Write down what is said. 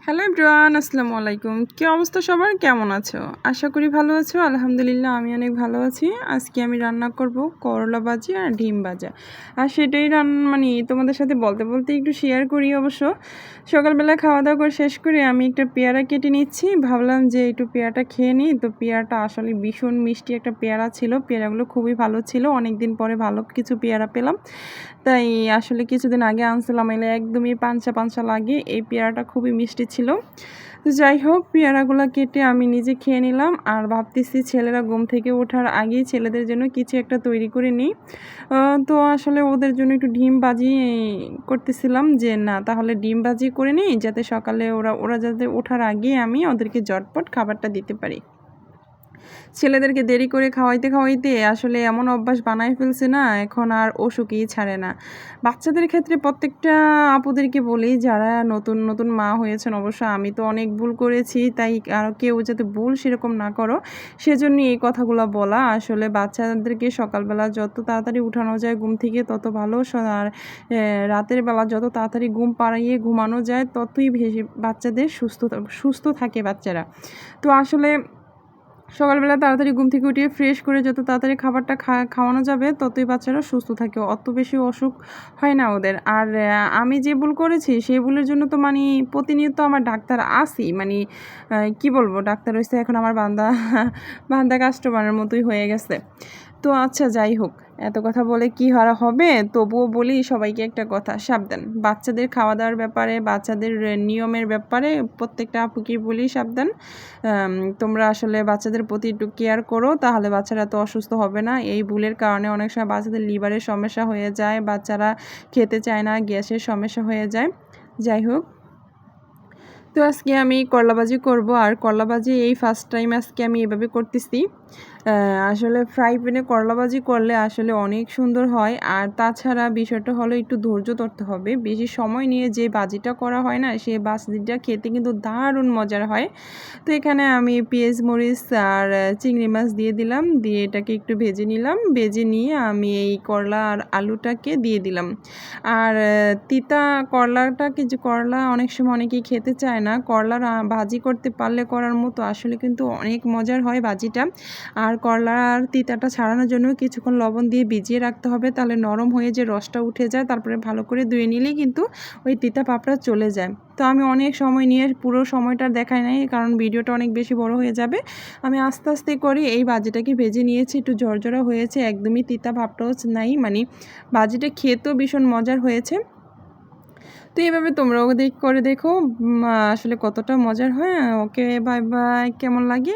Hello everyone, আসসালামু আলাইকুম। কী অবস্থা সবার, কেমন আছো? আশা করি ভালো আছো। আলহামদুলিল্লাহ আমি অনেক ভালো আছি। আজকে আমি রান্না করব করলা ভাজি আর ডিম ভাজা। আর সেটাই তোমাদের সাথে বলতে বলতে একটু শেয়ার করি। অবশ্য সকালবেলা খাওয়া দাওয়া করে শেষ করে আমি একটা পেয়ারা কেটে নিচ্ছি। ভাবলাম যে একটু পেয়ারাটা খেয়ে নিই। তো পেয়ারাটা আসলে ভীষণ মিষ্টি একটা পেয়ারা ছিল। পেয়ারাগুলো খুবই ভালো ছিল। অনেক দিন পরে ভালো কিছু পেয়ারা পেলাম। তাই আসলে কিছুদিন আগে আনছিলাম, এলে একদমই পাঞ্চা পাঞ্চা লাগে। এই পেয়ারাটা খুবই মিষ্টি ছিল। তো যাই হোক, পেয়ারাগুলো কেটে আমি নিজে খেয়ে নিলাম। আর ভাবতেছি ছেলেরা ঘুম থেকে ওঠার আগেই ছেলেদের জন্য কিছু একটা তৈরি করে নিই। তো আসলে ওদের জন্য একটু ডিম ভাজি করতেছিলাম, যে না তাহলে ডিম ভাজি করে নিই, যাতে সকালে ওরা যাতে ওঠার আগে আমি ওদেরকে ঝটপট খাবারটা দিতে পারি। ছেলেদেরকে দেরি করে খাওয়াইতে খাওয়াইতে আসলে এমন অভ্যাস বানায় ফেলছে না, এখন আর অসুখই ছাড়ে না। বাচ্চাদের ক্ষেত্রে প্রত্যেকটা আপুদেরকে বলি, যারা নতুন নতুন মা হয়েছেন, অবশ্য আমি তো অনেক ভুল করেছি, তাই আর কেউ যাতে ভুল সেরকম না করো, সেজন্য এই কথাগুলো বলা। আসলে বাচ্চাদেরকে সকালবেলা যত তাড়াতাড়ি উঠানো যায় ঘুম থেকে তত ভালো। আর রাতের বেলা যত তাড়াতাড়ি ঘুম পাড়িয়ে ঘুমানো যায় ততই বেশি বাচ্চাদের সুস্থ থাকে বাচ্চারা। তো আসলে সকালবেলা তাড়াতাড়ি ঘুম থেকে উঠিয়ে ফ্রেশ করে যত তাড়াতাড়ি খাবারটা খাওয়ানো যাবে ততই বাচ্চারা সুস্থ থাকে, অত বেশি অসুখ হয় না ওদের। আর আমি যে ভুল করেছি সেই ভুলের জন্য তো প্রতিনিয়ত আমার ডাক্তার আসি, কি বলবো, ডাক্তার হয়েছে এখন আমার বান্দা বান্দা কাস্টমারের মতোই হয়ে গেছে। তো আচ্ছা, যাই হোক, এত কথা বলে কি হবে, তবুও বলি সবাইকে একটা কথা, সাবধান। বাচ্চাদের খাওয়া দাওয়ার ব্যাপারে, বাচ্চাদের নিয়মের ব্যাপারে প্রত্যেকটা আপুকে বলি সাবধান। তোমরা আসলে বাচ্চাদের প্রতি একটু কেয়ার করো, তাহলে বাচ্চারা তো অসুস্থ হবে না। এই ভুলের কারণে অনেক সময় বাচ্চাদের লিভারের সমস্যা হয়ে যায়, বাচ্চারা খেতে চায় না, গ্যাসের সমস্যা হয়ে যায়। যাই হোক, তো আজকে আমি করলা ভাজি করব। আর করলা ভাজি এই ফার্স্ট টাইম আজকে আমি এভাবে করতেছি। আসলে ফ্রাই প্যানে করলা ভাজি করলে আসলে অনেক সুন্দর হয়। আর তাছাড়া বিষয়টা হলো একটু ধৈর্য ধরতে হবে। বেশি সময় নিয়ে যে ভাজিটা করা হয় না, সেই ভাজিটা খেতে কিন্তু দারুণ মজার হয়। তো এখানে আমি পেঁয়াজ মরিচ আর চিংড়ি মাছ দিয়ে দিলাম, দিয়ে এটাকে একটু ভেজে নিলাম। ভেজে নিয়ে আমি এই করলা আর আলুটাকে দিয়ে দিলাম। আর তিতা করলা অনেক সময় অনেকেই খেতে চায় না। করলার ভাজি করতে পারলে করার মতো, আসলে কিন্তু অনেক মজার হয় ভাজিটা। আর করলার তিতাটা ছাড়ানোর জন্য কিছুক্ষণ লবণ দিয়ে ভিজিয়ে রাখতে হবে, তাহলে নরম হয়ে যে রসটা উঠে যায়, তারপরে ভালো করে ধুয়ে নিলেই কিন্তু ওই তিতা পাপড়া চলে যায়। তো আমি অনেক সময় নিয়ে পুরো সময়টা দেখাই নাই, কারণ ভিডিওটা অনেক বেশি বড় হয়ে যাবে। আমি আস্তে আস্তে করে এই ভাজিটাকে ভেজে নিয়েছি, একটু ঝরঝরা হয়েছে, একদমই তিতা ভাবটাও নাই, ভাজিটা খেতেও ভীষণ মজার হয়েছে। তো এভাবে তোমরাও করে দেখো আসলে কতটা মজার হয়। ওকে, বাই বাই। কেমন লাগে?